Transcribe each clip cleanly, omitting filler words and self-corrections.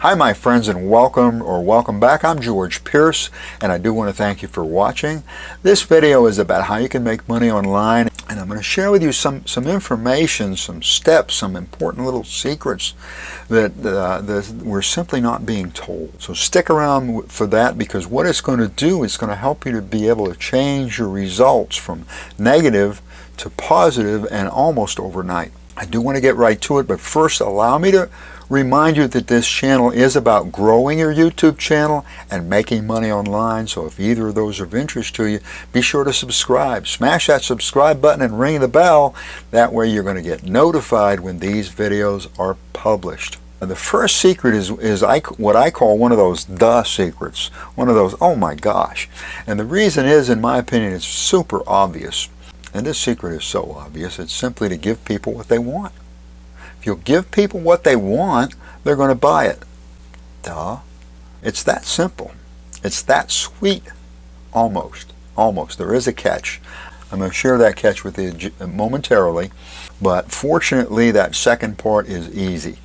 Hi my friends, and welcome back. I'm George Pierce, and I do want to thank you for watching. This video is about how you can make money online, and I'm going to share with you some information, some steps, some important little secrets that we're simply not being told. So stick around for that, because what it's going to do is going to help you to be able to change your results from negative to positive and almost overnight. I do want to get right to it, but first allow me to remind you that this channel is about growing your YouTube channel and making money online. So if either of those are of interest to you, be sure to subscribe. Smash that subscribe button and ring the bell. That way you're going to get notified when these videos are published. And the first secret is what I call one of those duh secrets. One of those, oh my gosh. And the reason is, in my opinion, it's super obvious. And this secret is so obvious. It's simply to give people what they want. If you'll give people what they want, they're going to buy it. Duh. It's that simple. It's that sweet. Almost. Almost. There is a catch. I'm going to share that catch with you momentarily. But fortunately, that second part is easy.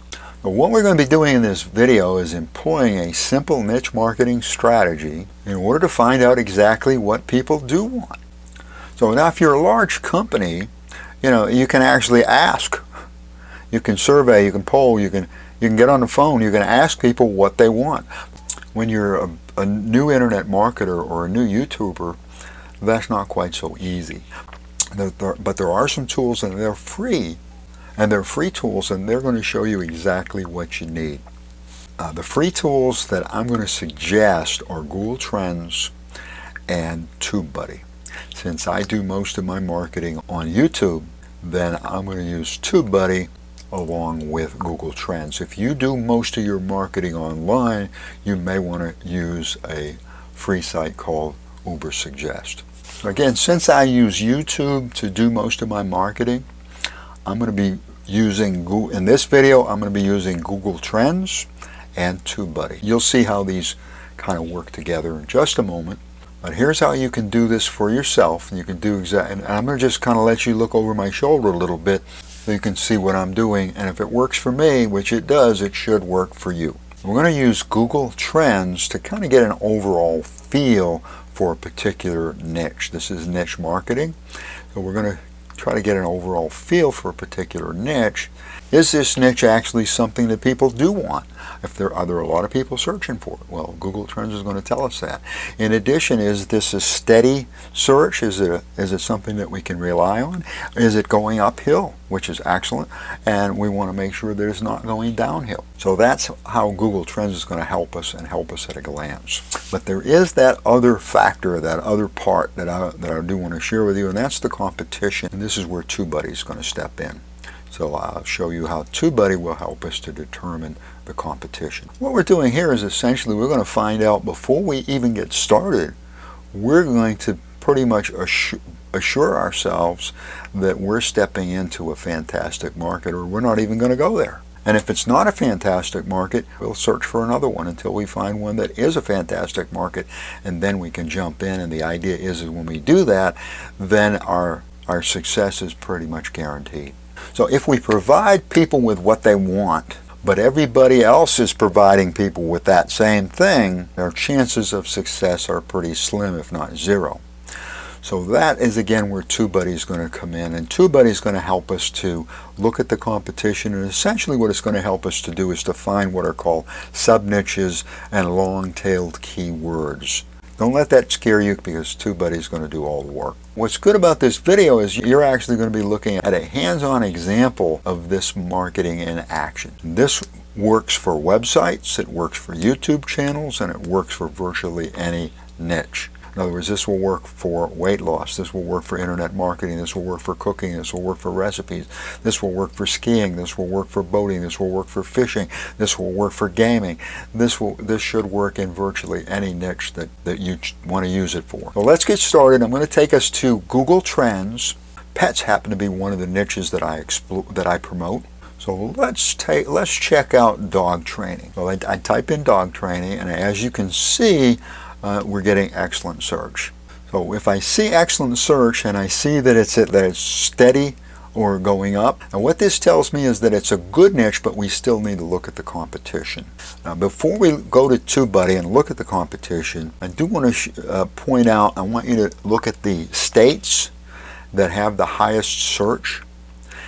But what we're going to be doing in this video is employing a simple niche marketing strategy in order to find out exactly what people do want. So now if you're a large company, you can actually ask. You can survey, you can poll, you can get on the phone, you can ask people what they want. When you're a new internet marketer or a new YouTuber, that's not quite so easy. But there are some tools, and they're free. And they're free tools, and they're going to show you exactly what you need. The free tools that I'm going to suggest are Google Trends and TubeBuddy. Since I do most of my marketing on YouTube, then I'm going to use TubeBuddy along with Google Trends. If you do most of your marketing online, you may want to use a free site called Ubersuggest. Again, since I use YouTube to do most of my marketing, I'm going to be using in this video, I'm going to be using Google Trends and TubeBuddy. You'll see how these kind of work together in just a moment. But here's how you can do this for yourself, and you can do and I'm going to just kind of let you look over my shoulder a little bit so you can see what I'm doing, and if it works for me, which it does, it should work for you. We're going to use Google Trends to kind of get an overall feel for a particular niche. This is niche marketing, so we're going to try to get an overall feel for a particular niche. Is this niche actually something that people do want? Are there a lot of people searching for it? Well, Google Trends is going to tell us that. In addition, is this a steady search? Is it something that we can rely on? Is it going uphill, which is excellent, and we want to make sure that it's not going downhill. So that's how Google Trends is going to help us, and help us at a glance. But there is that other factor, that other part that I do want to share with you, and that's the competition. And this is where TubeBuddy is going to step in. So I'll show you how TubeBuddy will help us to determine the competition. What we're doing here is essentially we're going to find out, before we even get started, we're going to pretty much assure ourselves that we're stepping into a fantastic market, or we're not even going to go there. And if it's not a fantastic market, we'll search for another one until we find one that is a fantastic market, and then we can jump in. And the idea is when we do that, then our success is pretty much guaranteed. So if we provide people with what they want, but everybody else is providing people with that same thing, our chances of success are pretty slim, if not zero. So that is, again, where TubeBuddy is going to come in, and TubeBuddy is going to help us to look at the competition, and essentially what it's going to help us to do is to find what are called sub-niches and long-tailed keywords. Don't let that scare you, because TubeBuddy is going to do all the work. What's good about this video is you're actually going to be looking at a hands-on example of this marketing in action. This works for websites, it works for YouTube channels, and it works for virtually any niche. In other words, this will work for weight loss, this will work for internet marketing, this will work for cooking, this will work for recipes, this will work for skiing, this will work for boating, this will work for fishing, this will work for gaming. This should work in virtually any niche that you want to use it for. So let's get started. I'm going to take us to Google Trends. Pets happen to be one of the niches that I promote. So let's check out dog training. So I type in dog training, and as you can see, we're getting excellent search. So if I see excellent search and I see that it's steady or going up. And what this tells me is that it's a good niche, but we still need to look at the competition. Now, before we go to TubeBuddy and look at the competition, I do want to point out, I want you to look at the states that have the highest search.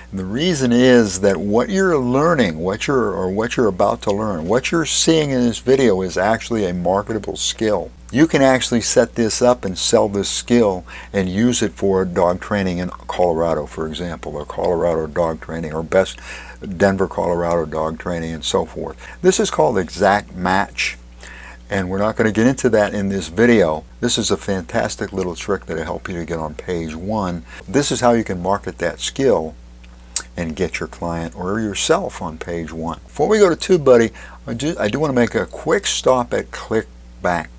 And the reason is that what you're learning, what you're about to learn, what you're seeing in this video is actually a marketable skill. You can actually set this up and sell this skill and use it for dog training in Colorado, for example, or Colorado dog training, or best Denver, Colorado dog training, and so forth. This is called exact match, and we're not going to get into that in this video. This is a fantastic little trick that'll help you to get on page 1. This is how you can market that skill and get your client or yourself on page 1. Before we go to TubeBuddy, I do want to make a quick stop at ClickBank.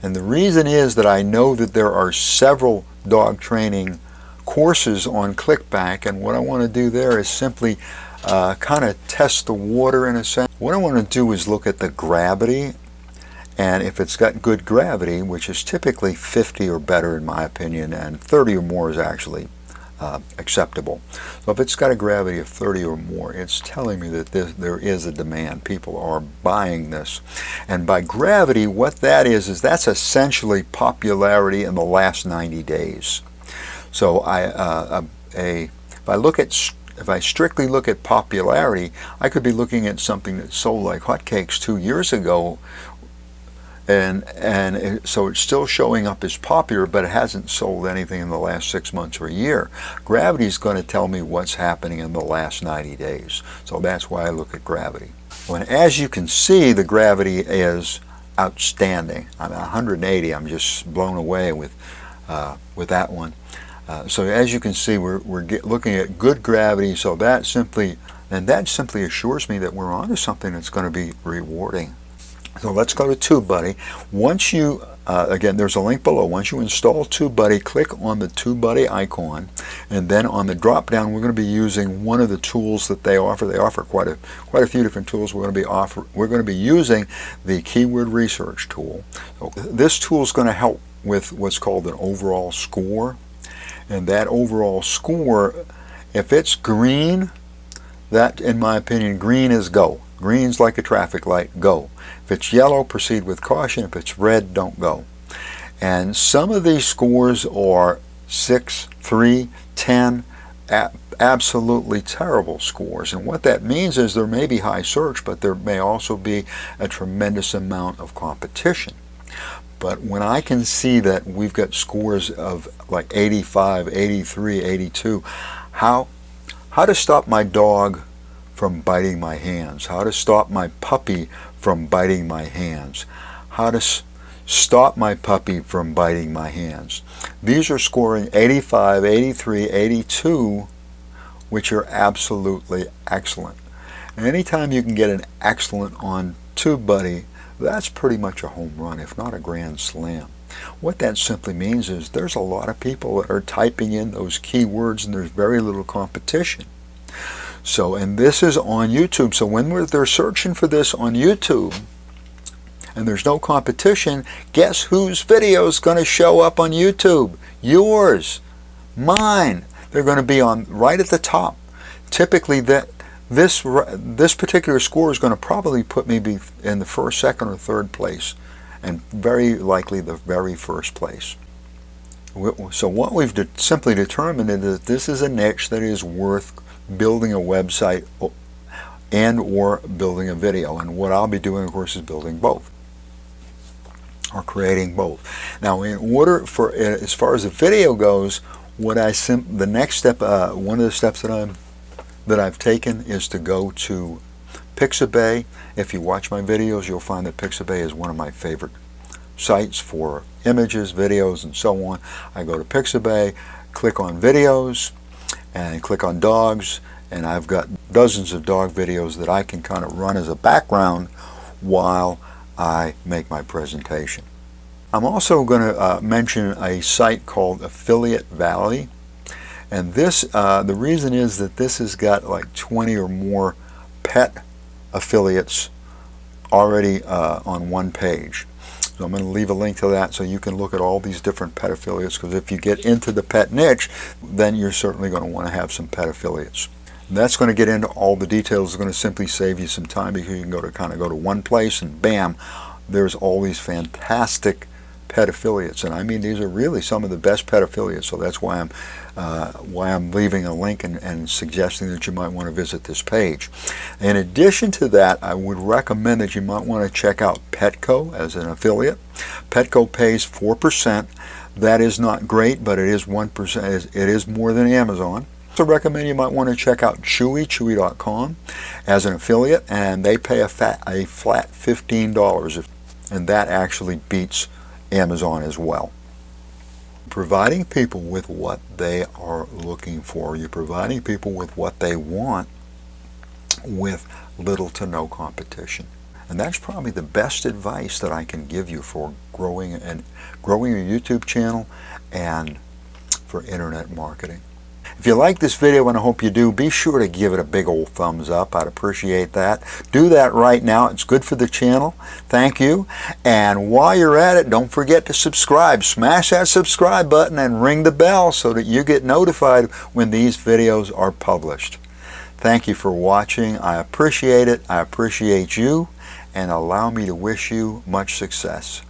And the reason is that I know that there are several dog training courses on ClickBank, and what I want to do there is simply kind of test the water in a sense. What I want to do is look at the gravity, and if it's got good gravity, which is typically 50 or better in my opinion, and 30 or more is actually acceptable. So if it's got a gravity of 30 or more, it's telling me that there is a demand. People are buying this. And by gravity, what that is that's essentially popularity in the last 90 days. So if I strictly look at popularity, I could be looking at something that sold like hotcakes 2 years ago, so it's still showing up as popular, but it hasn't sold anything in the last 6 months or a year. Gravity is going to tell me what's happening in the last 90 days. So that's why I look at gravity. And as you can see, the gravity is outstanding. I'm at 180. I'm just blown away with that one. So as you can see, we're looking at good gravity. So that simply assures me that we're onto something that's going to be rewarding. So let's go to TubeBuddy. Once you, again, there's a link below. Once you install TubeBuddy, click on the TubeBuddy icon, and then on the drop-down, we're going to be using one of the tools that they offer. They offer quite a few different tools. We're going to be using the keyword research tool. So this tool is going to help with what's called an overall score, and that overall score, if it's green, that, in my opinion, green is go. Green's like a traffic light, go. If it's yellow, proceed with caution. If it's red, don't go. And some of these scores are 6, 3, 10, absolutely terrible scores. And what that means is there may be high search, but there may also be a tremendous amount of competition. But when I can see that we've got scores of like 85, 83, 82, how to stop my dog from biting my hands, how to stop my puppy from biting my hands, how to stop my puppy from biting my hands. These are scoring 85, 83, 82, which are absolutely excellent. And anytime you can get an excellent on TubeBuddy, that's pretty much a home run, if not a grand slam. What that simply means is there's a lot of people that are typing in those keywords and there's very little competition. So, and this is on YouTube. So when they're searching for this on YouTube and there's no competition, guess whose video is going to show up on YouTube? Yours, mine. They're going to be on right at the top. Typically, this particular score is going to probably put me in the first, second, or third place, and very likely the very first place. So what we've simply determined is that this is a niche that is worth building a website and or building a video. And what I'll be doing, of course, is building both, or creating both. Now, in order for, as far as the video goes, the next step, one of the steps that I've taken is to go to Pixabay. If you watch my videos, you'll find that Pixabay is one of my favorite sites for images, videos, and so on. I go to Pixabay, click on videos, and click on dogs, and I've got dozens of dog videos that I can kind of run as a background while I make my presentation. I'm also going to mention a site called Affiliate Valley, and this, the reason is that this has got like 20 or more pet affiliates already on one page. So I'm going to leave a link to that so you can look at all these different pet affiliates, because if you get into the pet niche, then you're certainly going to want to have some pet affiliates. And that's going to get into all the details. It's going to simply save you some time, because you can go to one place and bam, there's all these fantastic pet affiliates. And I mean, these are really some of the best pet affiliates. So that's why I'm leaving a link and suggesting that you might want to visit this page. In addition to that, I would recommend that you might want to check out Petco as an affiliate. Petco pays 4%. That is not great, but it is 1%. It is more than Amazon. I also recommend you might want to check out Chewy.com as an affiliate, and they pay a flat $15, and that actually beats Amazon as well. Providing people with what they are looking for. You're providing people with what they want with little to no competition. And that's probably the best advice that I can give you for growing your YouTube channel and for internet marketing. If you like this video, and I hope you do, be sure to give it a big old thumbs up. I'd appreciate that. Do that right now. It's good for the channel. Thank you. And while you're at it, don't forget to subscribe. Smash that subscribe button and ring the bell so that you get notified when these videos are published. Thank you for watching. I appreciate it. I appreciate you. And allow me to wish you much success.